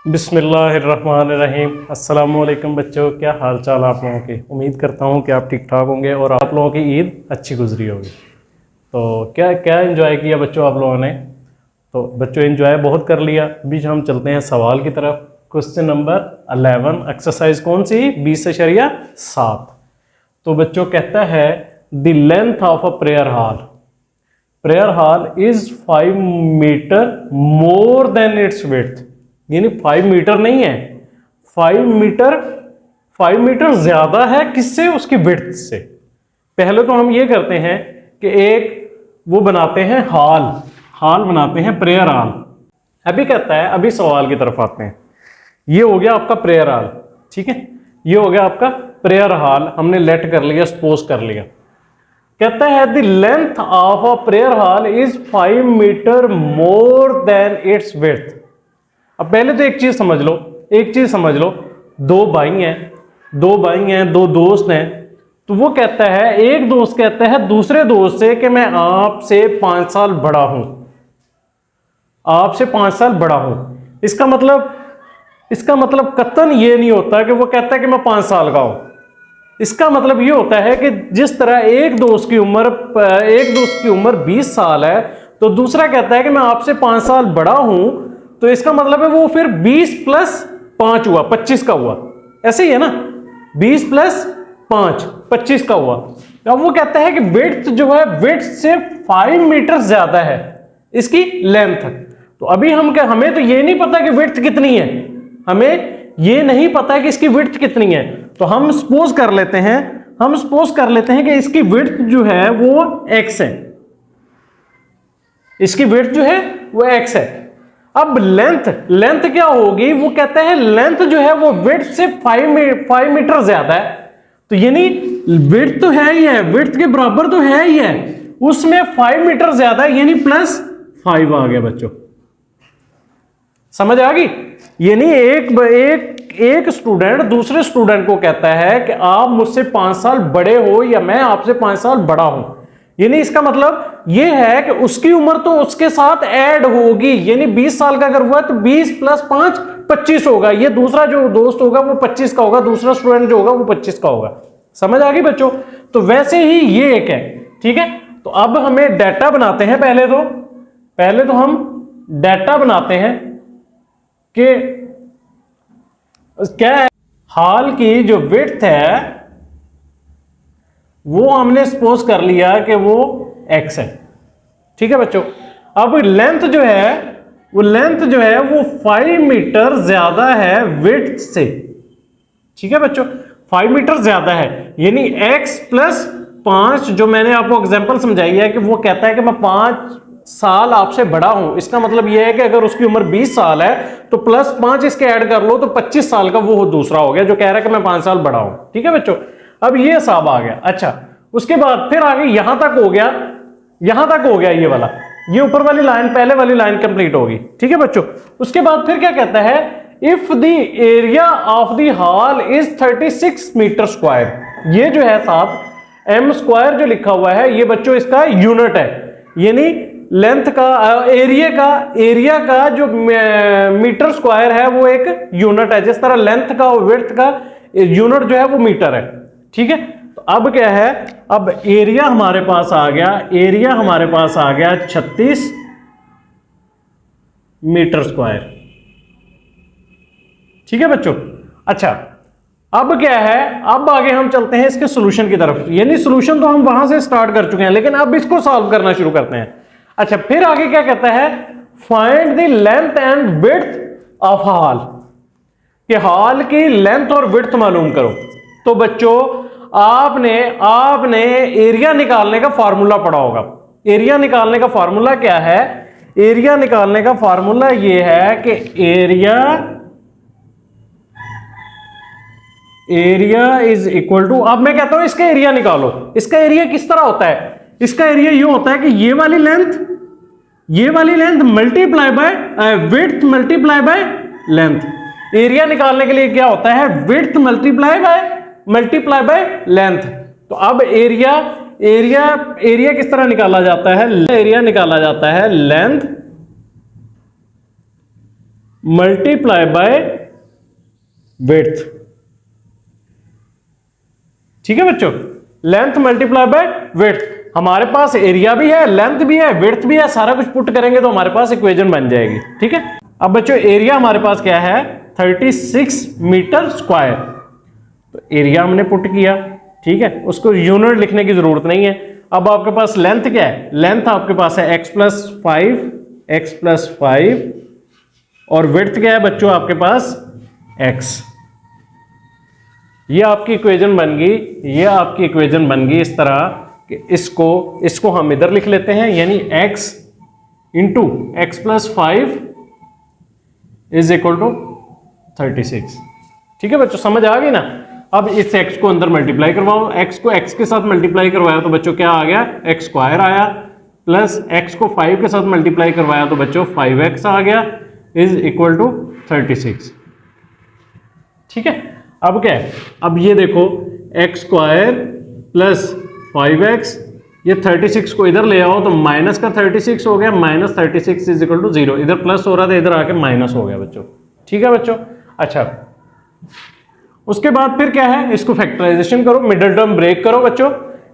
बिस्मिल्लाहिर्रहमानिर्रहीम। अस्सलामुअलैकुम बच्चों, क्या हाल चाल आप लोगों के। उम्मीद करता हूँ कि आप ठीक ठाक होंगे और आप लोगों की ईद अच्छी गुजरी होगी। तो क्या क्या एंजॉय किया बच्चों आप लोगों ने। तो बच्चों एंजॉय बहुत कर लिया। अभी हम चलते हैं सवाल की तरफ। क्वेश्चन नंबर 11, एक्सरसाइज कौन सी, 20.7। तो बच्चों कहता है the length of a prayer hall is 5 metre more than its width. यानी 5 मीटर नहीं है, 5 मीटर ज्यादा है किससे, उसकी विड्थ से। पहले तो हम ये करते हैं कि एक वो बनाते हैं हॉल बनाते हैं, प्रेयर हॉल। अभी कहता है, अभी सवाल की तरफ आते हैं। ये हो गया आपका प्रेयर हॉल, ठीक है। ये हो गया आपका प्रेयर हॉल, हमने लेट कर लिया, सपोज कर लिया। कहता है the length of a prayer hall is 5 metre more than its width. अब पहले तो एक चीज समझ लो, दो भाई हैं, दो दोस्त हैं। तो वो कहता है, एक दोस्त कहता है दूसरे दोस्त से कि मैं आपसे 5 साल बड़ा हूं, इसका मतलब कतन ये नहीं होता कि वो कहता है कि मैं 5 साल का हूं। इसका मतलब ये होता है कि जिस तरह एक दोस्त की उम्र 20 साल है, तो दूसरा कहता है कि मैं आपसे 5 साल बड़ा हूं, तो इसका मतलब है वो फिर 20 प्लस 5 हुआ, 25 का हुआ। ऐसे ही है ना, 20 प्लस 5 25 का हुआ। अब वो कहता है कि विड्थ जो है, विड्थ से 5 मीटर ज्यादा है इसकी लेंथ। तो अभी हमें तो ये नहीं पता कि विड्थ कितनी है, हमें ये नहीं पता कि इसकी विड्थ कितनी है। तो हम सपोज कर लेते हैं कि इसकी विड्थ जो है वो x है, इसकी विड्थ जो है वो x है। अब लेंथ क्या होगी, वो कहता है लेंथ जो है वो विड्थ से 5 मीटर ज्यादा है। तो यानी विड्थ तो है ही है, विड्थ के बराबर तो है ही है, उसमें 5 मीटर ज्यादा है, यानी +5 आ गया बच्चों। समझ आ गई। यानी एक स्टूडेंट दूसरे स्टूडेंट को कहता है कि आप मुझसे 5 साल बड़े हो या मैं आपसे 5 साल बड़ा हूं। यानी इसका मतलब यह है कि उसकी उम्र तो उसके साथ ऐड होगी, यानी 20 साल का अगर हुआ तो 20 प्लस 5 25 होगा। ये दूसरा जो दोस्त होगा वो 25 का होगा, दूसरा स्टूडेंट जो होगा वो 25 का होगा। समझ आ गई बच्चों। तो वैसे ही ये एक है, ठीक है। तो अब हमें डाटा बनाते हैं। पहले तो हम डाटा बनाते हैं कि क्या है, हॉल की जो विड्थ है वो हमने सपोज कर लिया कि वो x है, ठीक है बच्चों। अब लेंथ जो है वो 5 मीटर ज्यादा है विड्थ से, ठीक है बच्चों। 5 मीटर ज्यादा है, यानी x प्लस 5, जो मैंने आपको एग्जांपल समझाई है कि वो कहता है कि मैं 5 साल आपसे बड़ा हूं। इसका मतलब यह है कि अगर उसकी उम्र 20 साल है तो प्लस 5 इसके ऐड कर लो तो 25 साल का वो दूसरा हो गया जो कह रहा है कि मैं 5 साल बड़ा हूं, ठीक है बच्चों। अब ये हिसाब आ गया। अच्छा, उसके बाद फिर आगे यहां तक हो गया ये वाला, ये ऊपर वाली लाइन, पहले वाली लाइन कंप्लीट होगी, ठीक है बच्चों। उसके बाद फिर क्या कहता है, if the area of the hall is 36 metre square. ये जो है साहब m स्क्वायर जो लिखा हुआ है ये बच्चों इसका यूनिट है, यानी लेंथ का एरिया का जो मीटर स्क्वायर है वो एक यूनिट है। जिस तरह लेंथ का और विड्थ का यूनिट जो है वो मीटर है, ठीक है। तो अब क्या है, अब एरिया हमारे पास आ गया 36 मीटर स्क्वायर, ठीक है बच्चों। अच्छा, अब क्या है, अब आगे हम चलते हैं इसके सॉल्यूशन की तरफ। यानी सॉल्यूशन तो हम वहां से स्टार्ट कर चुके हैं, लेकिन अब इसको सॉल्व करना शुरू करते हैं। अच्छा, फिर आगे क्या कहता है, find the length and width of hall, कि हॉल की लेंथ और विड्थ मालूम करो। तो बच्चों आपने एरिया निकालने का फार्मूला पढ़ा होगा। एरिया निकालने का फार्मूला क्या है, एरिया निकालने का फार्मूला यह है कि एरिया इज इक्वल टू, अब मैं कहता हूं इसका एरिया निकालो। इसका एरिया किस तरह होता है, इसका एरिया ये होता है कि ये वाली length multiply by width multiply by length. Area निकालने के लिए क्या होता है, विड्थ मल्टीप्लाई बाय लेंथ। तो अब एरिया किस तरह निकाला जाता है, एरिया निकाला जाता है लेंथ मल्टीप्लाई बाय विड्थ। ठीक है बच्चों, लेंथ मल्टीप्लाई बाय विड्थ। हमारे पास एरिया भी है, लेंथ भी है, विड्थ भी है, सारा कुछ पुट करेंगे तो हमारे पास इक्वेशन बन जाएगी। ठीक है, अब बच्चों एरिया हमारे पास क्या है, 36 मीटर स्क्वायर। तो एरिया हमने पुट किया, ठीक है, उसको यूनिट लिखने की जरूरत नहीं है। अब आपके पास लेंथ क्या है, लेंथ आपके पास है x प्लस 5 और विड्थ क्या है बच्चों आपके पास x। ये आपकी इक्वेशन बन गई, ये आपकी इक्वेशन बन गई इस तरह कि इसको हम इधर लिख लेते हैं, यानी x into x plus 5 is equal to 36। ठीक है बच्चों, समझ आ गई ना। अब इस x को अंदर मल्टीप्लाई करवाओ, x को x के साथ मल्टीप्लाई करवाया तो बच्चों क्या आ गया, x स्क्वायर आया, प्लस x को 5 के साथ मल्टीप्लाई करवाया तो बच्चों 5x आ गया, इज इक्वल टू 36। ठीक है, अब क्या है, अब ये देखो x स्क्वायर प्लस 5x, ये 36 को इधर ले आओ तो माइनस का 36 हो गया, माइनस 36 इज इक्वल टू 0। इधर प्लस हो रहा था, इधर आके माइनस हो गया बच्चों। ठीक है बच्चों, अच्छा उसके बाद फिर क्या है, इसको फैक्टराइजेशन करो, मिडिल टर्म ब्रेक करो बच्चों।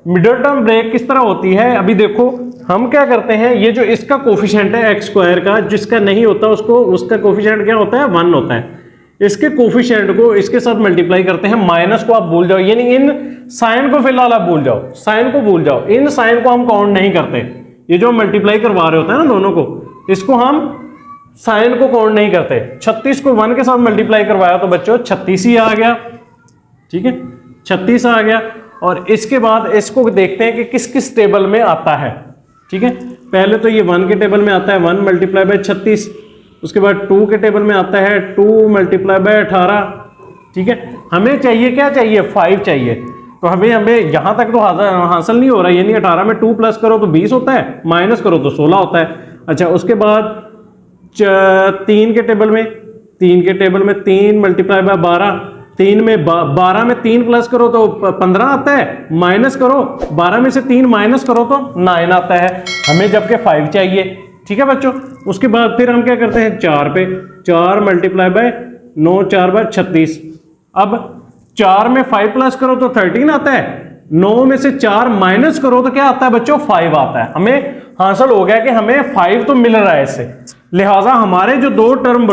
मिडिल टर्म ब्रेक किस तरह होती है, अभी देखो हम क्या करते हैं, ये जो इसका कोफिशिएंट है एक्स स्क्वायर का, जिसका नहीं होता उसका कोफिशिएंट क्या होता है, 1 होता है। इसके कोफिशिएंट को इसके साथ मल्टीप्लाई करते हैं, माइनस को आप भूल जाओ, यानी इन साइन को फिलहाल आप भूल जाओ, साइन को भूल जाओ, इन साइन को हम काउंट नहीं करते। ये जो मल्टीप्लाई करवा रहे होते हैं ना दोनों को, इसको हम साइन को काउंट नहीं करते। 36 को 1 के साथ मल्टीप्लाई करवाया तो बच्चों 36 ही आ गया। ठीक है, 36 आ गया। और इसके बाद इसको देखते हैं कि किस किस टेबल में आता है। ठीक है, पहले तो ये 1 के टेबल में आता है 1 मल्टीप्लाई बाय 36, उसके बाद 2 के टेबल में आता है 2 मल्टीप्लाई बाय 18। ठीक है, हमें चाहिए क्या चाहिए, 5 चाहिए। तो हमें यहां तक तो हासिल नहीं हो रहा, यानी 18 में 2 प्लस करो तो 20 होता है, माइनस करो तो 16 होता है। अच्छा, उसके बाद 3 के टेबल में 3 मल्टीप्लाई बाय 12, 12 में 3 प्लस करो तो 15 आता है, माइनस करो 12 में से 3 माइनस करो तो 9 आता है, हमें जबकि 5 चाहिए। ठीक है बच्चों, उसके बाद फिर हम क्या करते हैं 4 पे, 4 मल्टीप्लाई बाय 9, 4 बार 36। अब 4 में 5 प्लस करो तो 13 आता है, 9 में से 4 माइनस करो तो क्या आता है बच्चों, 5 आता है। हमें हासिल हो गया कि हमें 5 तो मिल रहा है इससे, लिहाजा हमारे जो 2 टर्म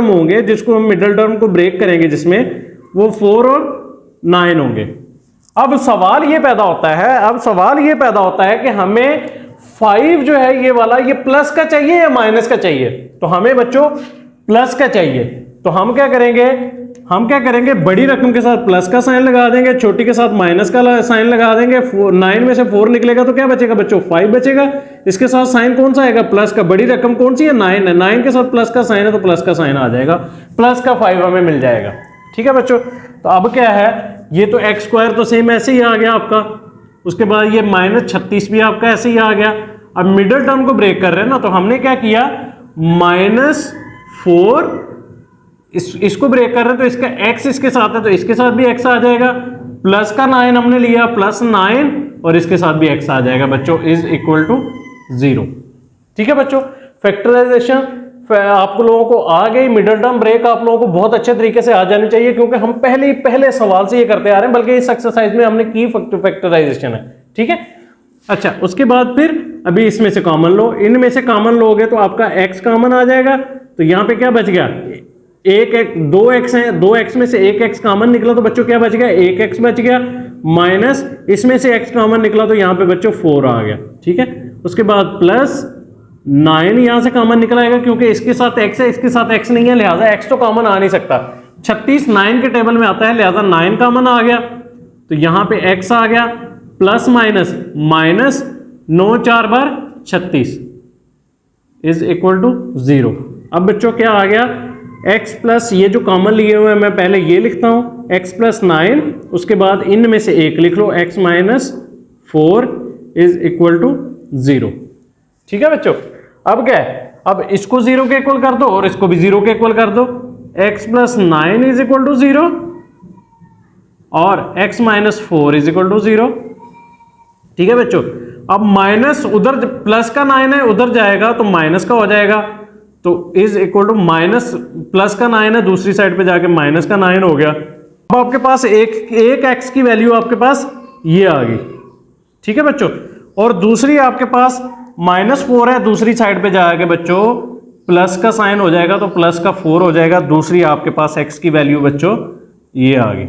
होंगे जिसको हम मिडिल टर्म को ब्रेक करेंगे, जिसमें वो 4 और 9 होंगे। अब सवाल ये पैदा होता है कि हमें 5 जो है ये वाला, ये प्लस का चाहिए या माइनस का चाहिए। तो हमें बच्चों प्लस का चाहिए। तो हम क्या करेंगे, बड़ी रकम के साथ प्लस का साइन लगा देंगे, छोटी के साथ माइनस का साइन लगा देंगे। 9 में से 4 निकलेगा तो क्या बचेगा बच्चों, 5 बचेगा। इसके साथ साइन कौन सा आएगा, प्लस का। बड़ी रकम कौन सी है, 9 है, 9 के साथ प्लस का साइन है तो प्लस का साइन आ जाएगा, प्लस का 5 हमें मिल जाएगा। ठीक है बच्चों, तो अब क्या है, ये तो एक्स स्क्वायर तो सेम ऐसे ही आ गया आपका, उसके बाद ये माइनस 36 भी आपका ऐसे ही आ गया। अब मिडिल टर्म को ब्रेक कर रहे हैं ना, तो हमने क्या किया, -4 इसको ब्रेक कर रहे हैं तो इसका x इसके साथ है तो इसके साथ भी x आ जाएगा, प्लस का 9 हमने लिया, +9 और इसके साथ भी x आ जाएगा बच्चों, इज इक्वल टू 0। ठीक है बच्चों, फैक्टराइजेशन आप लोगों को आ गई, मिडिल टर्म ब्रेक आप लोगों को बहुत अच्छे तरीके से आ जानी चाहिए, क्योंकि हम पहले सवाल से ये करते आ रहे हैं, बल्कि इस एक्सरसाइज में हमने की फैक्टराइजेशन है। ठीक है, अच्छा उसके बाद फिर अभी इसमें से कॉमन लो, इनमें से कॉमन लोगे तो आपका x कॉमन आ जाएगा। तो यहां पे क्या बच गया, 2x है, 2x में से 1x कॉमन निकला तो बच्चों क्या बच गया, 1x बच गया, माइनस इसमें से x कॉमन निकला तो यहां पे बच्चों 4 आ गया। ठीक है, उसके बाद प्लस 9 यहां से कॉमन निकल आएगा, क्योंकि इसके साथ x है, इसके साथ x नहीं है, लिहाजा x तो कॉमन आ नहीं सकता। 36 9 के टेबल में आता है, लिहाजा 9 कॉमन आ गया, तो यहां पे x आ गया, प्लस माइनस 9 4 बार 36 इज इक्वल टू 0। अब बच्चों क्या आ गया, x प्लस ये जो कॉमन लिए हुए हैं मैं पहले ये लिखता हूं, x प्लस 9, उसके बाद इनमें से 1 लिख लो, x minus 4 is equal to 0। ठीक है बच्चों, अब क्या है, अब इसको 0 के इक्वल कर दो और इसको भी 0 के इक्वल कर दो, x plus 9 is equal to 0 और x minus 4 is equal to 0। ठीक है बच्चों, अब माइनस उधर प्लस का 9 है, उधर जाएगा तो माइनस का हो जाएगा, तो is equal to minus plus का 9 है, दूसरी साइड पे जाके माइनस का 9 हो गया। अब आपके पास एक एक्स की वैल्यू आपके पास ये आ गई, ठीक है बच्चों, और दूसरी आपके पास -4 है, दूसरी साइड पे जाके बच्चों प्लस का साइन हो जाएगा, तो प्लस का 4 हो जाएगा। दूसरी आपके पास एक्स की वैल्यू बच्चों ये आ गई।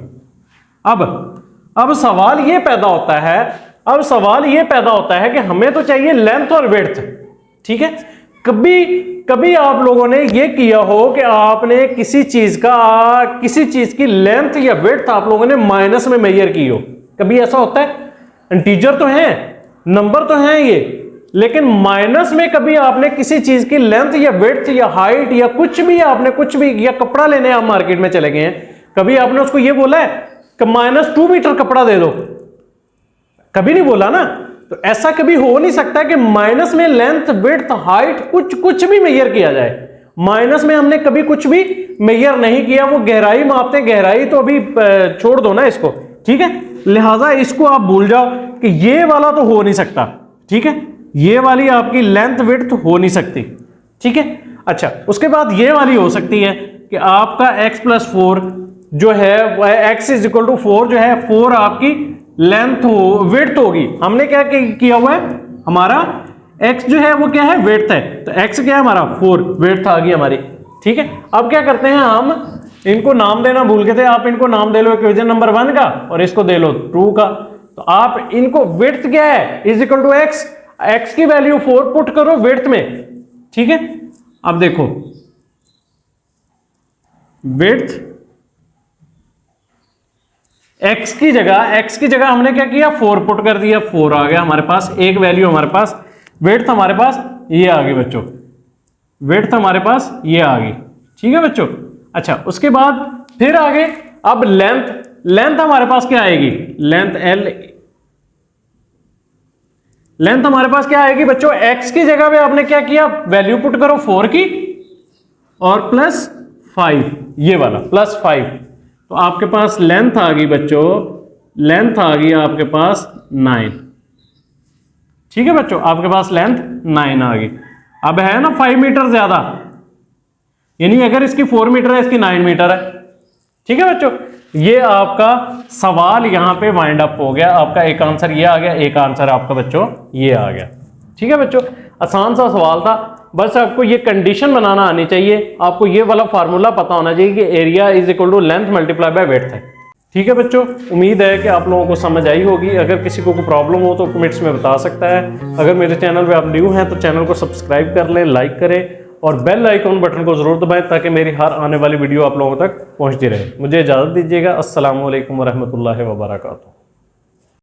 अब सवाल ये पैदा होता है कि हमें तो चाहिए लेंथ और विड्थ, ठीक है। कभी आप लोगों ने ये किया हो कि आपने किसी चीज की लेंथ या विड्थ आप लोगों ने माइनस में मेजर की हो, कभी ऐसा होता है? इंटीजर तो है, नंबर तो है ये, लेकिन माइनस में कभी आपने किसी चीज की लेंथ या विड्थ या हाइट या कुछ भी या कपड़ा लेने आप मार्केट में चले गए हैं, कभी आपने उसको ये बोला है कि -2 मीटर कपड़ा दे दो? कभी नहीं बोला ना। तो ऐसा कभी हो नहीं सकता कि माइनस में लेंथ विड्थ हाइट कुछ भी मेजर किया जाए। माइनस में हमने कभी कुछ भी मेजर नहीं किया। वो गहराई मापते, गहराई तो अभी छोड़ दो ना इसको, ठीक है। लिहाजा इसको आप भूल जाओ कि ये वाला तो हो नहीं सकता, ठीक है। ये वाली आपकी लेंथ विड्थ हो नहीं सकती, ठीक है। अच्छा, उसके बाद ये वाली हो सकती है कि आपका x+4 जो है x = 4 जो है, 4 आपकी लेंथ विड्थ होगी। हमने क्या किया हुआ है, हमारा x जो है वो क्या है, विड्थ है, तो x क्या है हमारा 4, विड्थ आ गई हमारी, ठीक है। अब क्या करते हैं, हम इनको नाम देना भूल गए थे। आप इनको नाम दे लो इक्वेशन नंबर 1 का और इसको दे लो 2 का। तो आप इनको विड्थ क्या है = x की वैल्यू 4 पुट करो विड्थ में, ठीक है। अब देखो विड्थ x की जगह हमने क्या किया, 4 पुट कर दिया, 4 आ गया हमारे पास, एक वैल्यू हमारे पास। विड्थ हमारे पास ये आ गई बच्चों, विड्थ हमारे पास ये आ गई, ठीक है बच्चों। अच्छा, उसके बाद फिर आगे अब लेंथ हमारे पास क्या आएगी, लेंथ हमारे पास क्या आएगी बच्चों, x की जगह पे आपने क्या किया, वैल्यू पुट करो 4 की और +5, ये वाला +5, तो आपके पास लेंथ आ गई बच्चों, लेंथ आ गई आपके पास 9, ठीक है बच्चों, आपके पास लेंथ 9 आ गई। अब है ना 5 मीटर ज्यादा, यानी अगर इसकी 4 मीटर है, इसकी 9 मीटर है, ठीक है बच्चों। ये आपका सवाल यहां पे वाइंड अप हो गया। आपका एक आंसर ये आ गया, एक आंसर आपका बच्चों ये आ गया, ठीक है बच्चों। आसान सा सवाल था, बस आपको ये कंडीशन बनाना आनी चाहिए, आपको ये वाला फार्मूला पता होना चाहिए कि area = length multiply by width है, ठीक है बच्चों। उम्मीद है कि आप लोगों को समझ आई होगी। अगर किसी को कोई प्रॉब्लम हो तो कमेंट्स में बता सकता है। अगर मेरे चैनल पे आप न्यू हैं तो चैनल को सब्सक्राइब कर लें, लाइक करें और बेल आइकॉन बटन को जरूर दबाएं ताकि मेरी हर आने वाली वीडियो आप लोगों तक पहुंचती रहे। मुझे इजाजत दीजिएगा। अस्सलाम वालेकुम रहमतुल्लाहि व बरकातुहू।